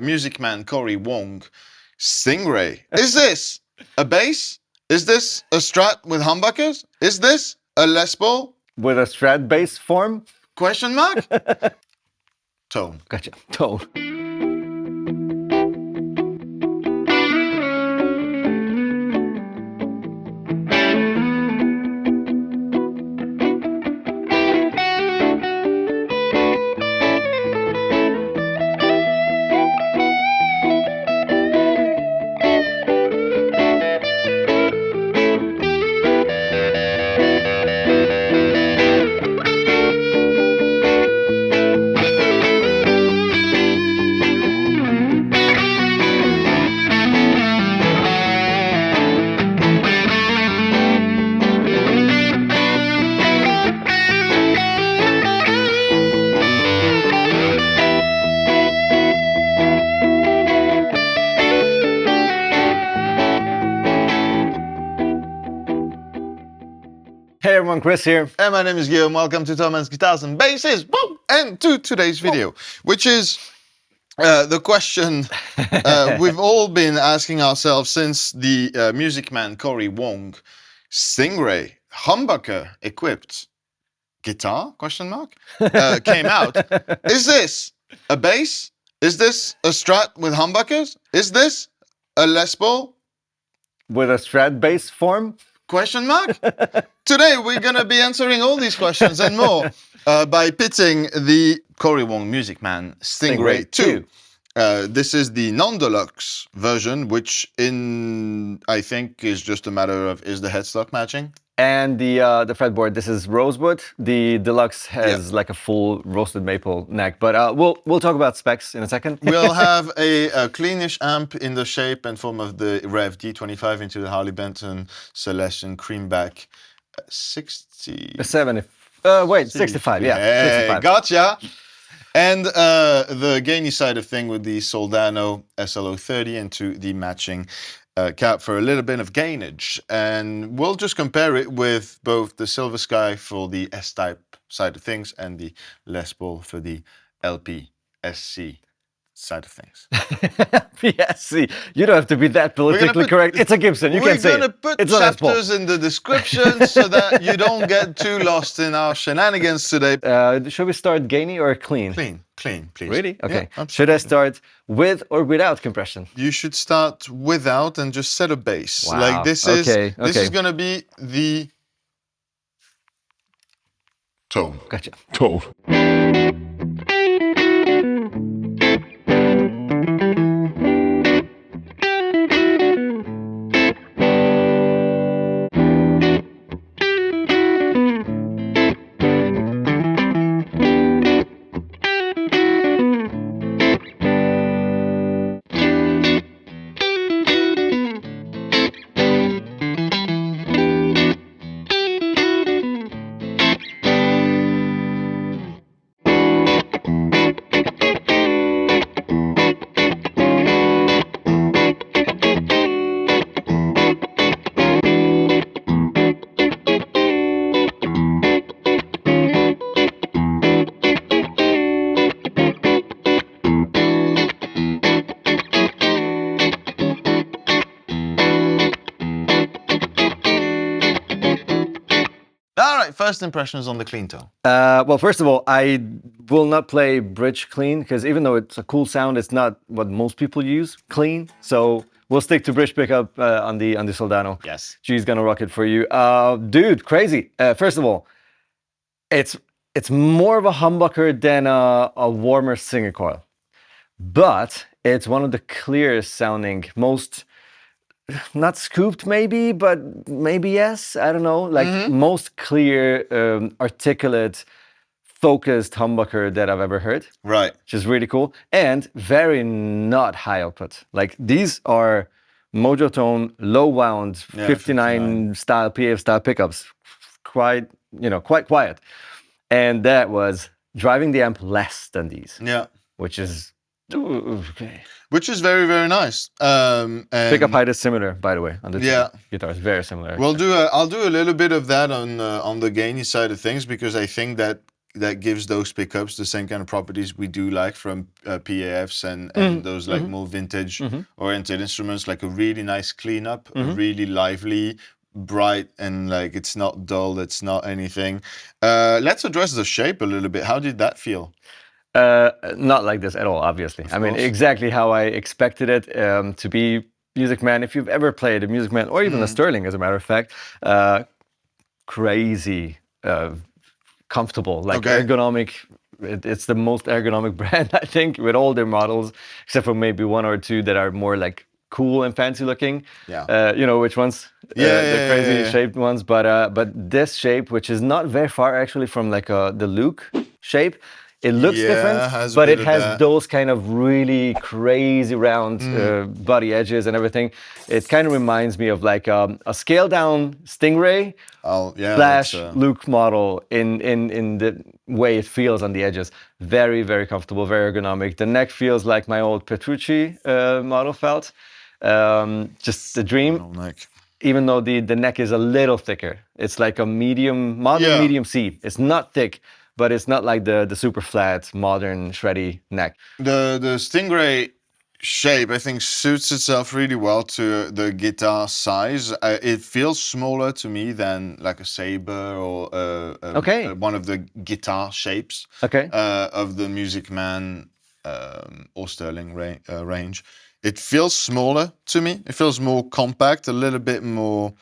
Music Man Cory Wong, Stingray. Is this a bass? Is this a Strat with humbuckers? Is this a Les Paul? With a Strat bass form? Question mark? Tone. Gotcha. Tone. Hey everyone, Chris here. And my name is Guillaume. Welcome to Thomann's Guitars and Basses. Woo! And to today's video, which is the question we've all been asking ourselves since the Music Man Cory Wong Stingray humbucker equipped guitar question mark came out. Is this a bass? Is this a Strat with humbuckers? Is this a Les Paul? With a Strat bass form? Question mark? Today we're going to be answering all these questions and more by pitting the Cory Wong Music Man Stingray 2. This is the non-deluxe version, which I think is just a matter of, is the headstock matching? And the fretboard, this is rosewood. The deluxe has like a full roasted maple neck, but we'll talk about specs in a second. We'll have a cleanish amp in the shape and form of the Rev D25 into the Harley Benton Celestion Creamback 65, yeah. Hey, 65. Gotcha! And the gainy side of thing with the Soldano SLO30 into the matching cap for a little bit of gainage. And we'll just compare it with both the Silver Sky for the S-Type side of things and the Les Paul for the LP SC side of things. PSC. You don't have to be that politically correct. It's a Gibson. You can say it. We're going to put It's a Les Paul. chapters in the description so that you don't get too lost in our shenanigans today. Should we start gainy or clean? Clean, please. Really? Okay. Yeah, should I start with or without compression? You should start without and just set a bass. Wow. Like this is going to be the tone. Gotcha. Tone. First impressions on the clean tone. Well, first of all, I will not play bridge clean because even though it's a cool sound, it's not what most people use clean. So we'll stick to bridge pickup on the Soldano. Yes. G's gonna rock it for you, dude. Crazy. First of all, it's more of a humbucker than a warmer singer coil, but it's one of the clearest sounding, most. Not scooped maybe, but maybe yes, I don't know, like most clear, articulate, focused humbucker that I've ever heard. Right. Which is really cool. And very not high output. Like these are Mojo Tone, low wound, 59 style, PF style pickups. Quite quiet. And that was driving the amp less than these. Yeah. Which is, okay. Which is very, very nice. And pickup height is similar, by the way, on the guitars. Very similar. I'll do a little bit of that on the gainy side of things because I think that that gives those pickups the same kind of properties we do like from PAFs and those like more vintage oriented instruments, like a really nice cleanup, a really lively, bright, and like it's not dull, it's not anything. Let's address the shape a little bit. How did that feel? Not like this at all, obviously. I mean, course. exactly how I expected it to be. Music Man, if you've ever played a Music Man, or even a Sterling, as a matter of fact, crazy, comfortable, like ergonomic. It's the most ergonomic brand, I think, with all their models, except for maybe one or two that are more like cool and fancy looking. Yeah. You know which ones? The crazy shaped ones. But this shape, which is not very far actually from like the Luke shape, it looks different, but it has those kind of really crazy round body edges and everything. It kind of reminds me of like a scaled down Stingray slash Luke model in the way it feels on the edges. Very, very comfortable, very ergonomic. The neck feels like my old Petrucci model felt. Just a dream. Even though the neck is a little thicker. It's like a medium, modern medium C. It's not thick, but it's not like the super flat, modern, shreddy neck. The Stingray shape, I think, suits itself really well to the guitar size. It feels smaller to me than like a Saber or one of the guitar shapes of the Music Man or Sterling range. It feels smaller to me. It feels more compact, a little bit more,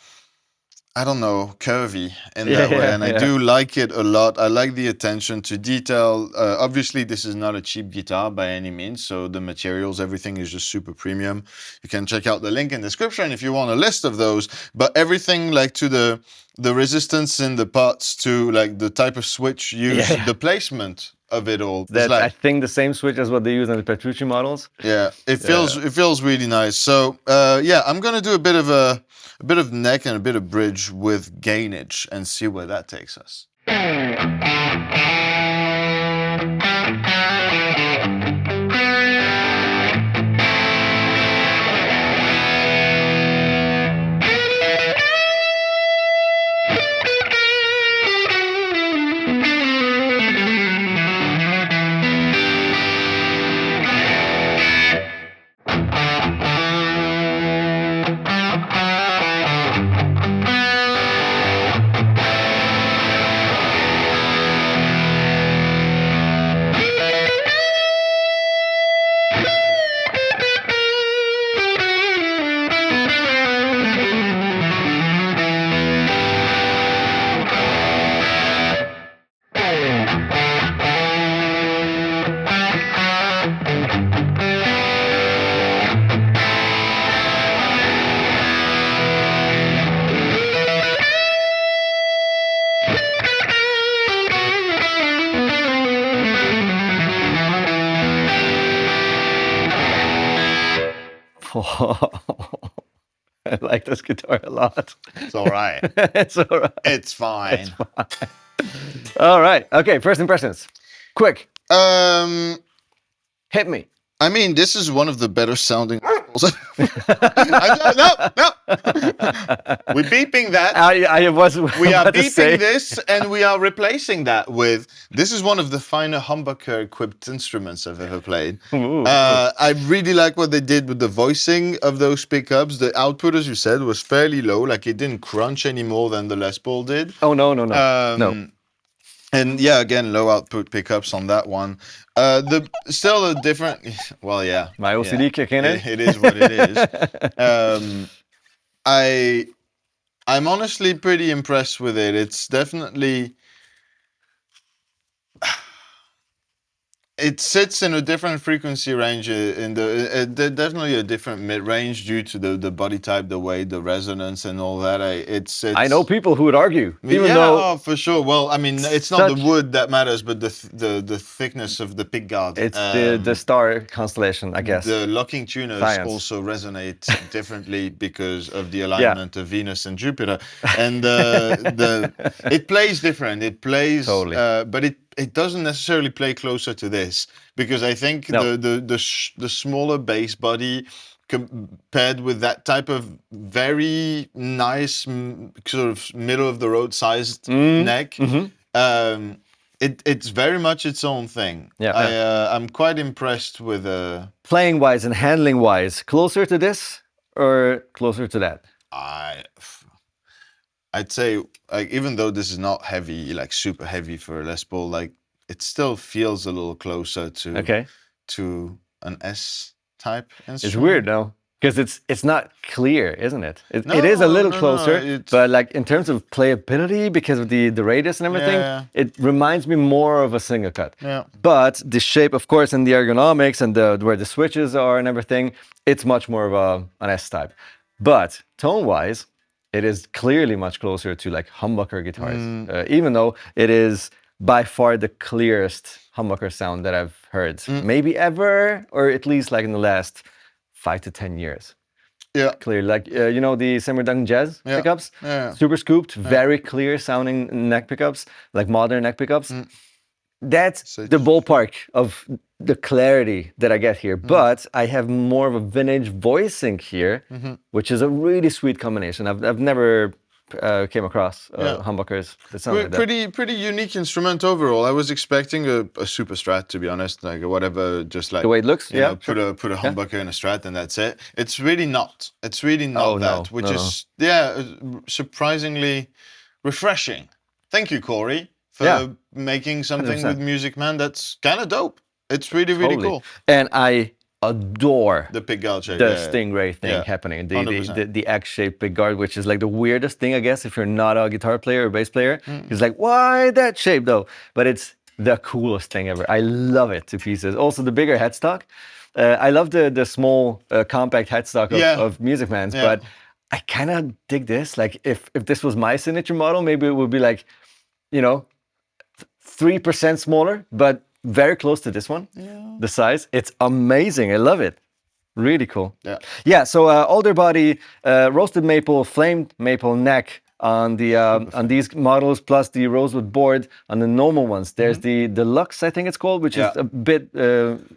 I don't know, curvy in that way. And I do like it a lot. I like the attention to detail. Obviously, this is not a cheap guitar by any means. So the materials, everything is just super premium. You can check out the link in the description if you want a list of those. But everything like to the resistance in the parts, to like the type of switch used, the placement of it all. That's like, I think the same switch as what they use on the Petrucci models. Yeah, it feels really nice. So yeah, I'm gonna do a bit of neck and a bit of bridge with gainage and see where that takes us. I like this guitar a lot. It's all right. It's all right. It's fine. It's fine. All right. Okay. First impressions. Quick. Hit me. I mean, this is one of the better sounding. No. We're beeping that. We are beeping this, and we are replacing that with. This is one of the finer humbucker equipped instruments I've ever played. I really like what they did with the voicing of those pickups. The output, as you said, was fairly low. Like it didn't crunch any more than the Les Paul did. Oh no. No. And yeah, again, low output pickups on that one. Still a different. Well, yeah. My OCD kicking in. It is what it is. I'm honestly pretty impressed with it. It's definitely. It sits in a different frequency range, definitely a different mid-range due to the body type, the weight, the resonance, and all that. I know people who would argue, even though for sure. Well, I mean, it's not the wood that matters, but the thickness of the pickguard. It's the star constellation, I guess. The locking tuners also resonate differently because of the alignment of Venus and Jupiter, and it plays different. It plays totally, but it doesn't necessarily play closer to this, because I think the smaller bass body compared with that type of very nice sort of middle of the road sized neck It's very much its own thing. Yeah. I'm quite impressed with Playing wise and handling wise, closer to this or closer to that? I'd say, like, even though this is not heavy, like super heavy for a Les Paul, like it still feels a little closer to an S type instrument. It's weird, no? Because it's not clear, isn't it? It No, is a little no, closer, but like in terms of playability, because of the radius and everything, Yeah. it reminds me more of a single cut. Yeah. But the shape, of course, and the ergonomics and where the switches are and everything, it's much more of an S type. But tone-wise, it is clearly much closer to like humbucker guitars, even though it is by far the clearest humbucker sound that I've heard, maybe ever, or at least like in the last 5 to 10 years. Yeah. Clear, like you know the Seymour-Duncan Jazz pickups, super scooped, very clear sounding neck pickups, like modern neck pickups. That's the ballpark of the clarity that I get here. But I have more of a vintage voicing here, which is a really sweet combination. I've never came across humbuckers that sound like that. Pretty unique instrument overall. I was expecting a super strat, to be honest, like whatever, just like the way it looks. You know, put a humbucker in a strat and that's it. It's really not. It's really not that, which is surprisingly refreshing. Thank you, Cory, for making something 100%. With Music Man that's kind of dope. It's really cool. And I adore the pick guard shape, the Stingray thing happening, the X-shaped pick guard, which is like the weirdest thing, I guess, if you're not a guitar player or bass player. It's like, why that shape though? But it's the coolest thing ever. I love it to pieces. Also, the bigger headstock. I love the small compact headstock of Music Man's, but I kind of dig this. Like if this was my signature model, maybe it would be like, you know, 3% smaller, but very close to this one. The size. It's amazing. I love it. Really cool. Yeah. So alder body, roasted maple, flamed maple neck on the on these models, plus the rosewood board on the normal ones. There's the deluxe, I think it's called, which is a bit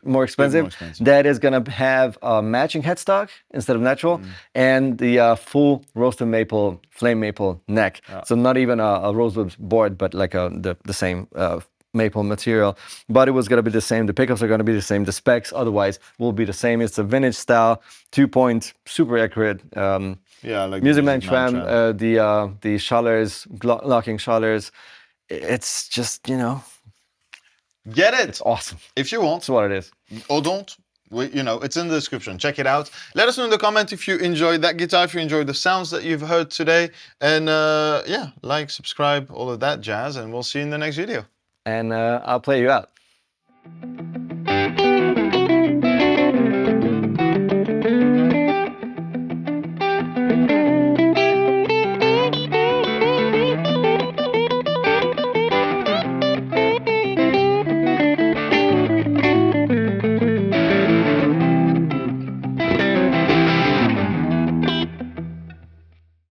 more expensive. That is gonna have a matching headstock instead of natural, and the full roasted maple, flame maple neck. So not even a rosewood board, but like the same maple material. Body was gonna be the same. The pickups are gonna be the same. The specs otherwise will be the same. It's a vintage style, 2-point, super accurate. Like Music Man tram, the Schallers, locking Schallers. It's just, you know, get it. It's awesome. If you want. That's what it is. Or don't. You know, it's in the description. Check it out. Let us know in the comment if you enjoyed that guitar, if you enjoyed the sounds that you've heard today. And like, subscribe, all of that jazz. And we'll see you in the next video. And I'll play you out.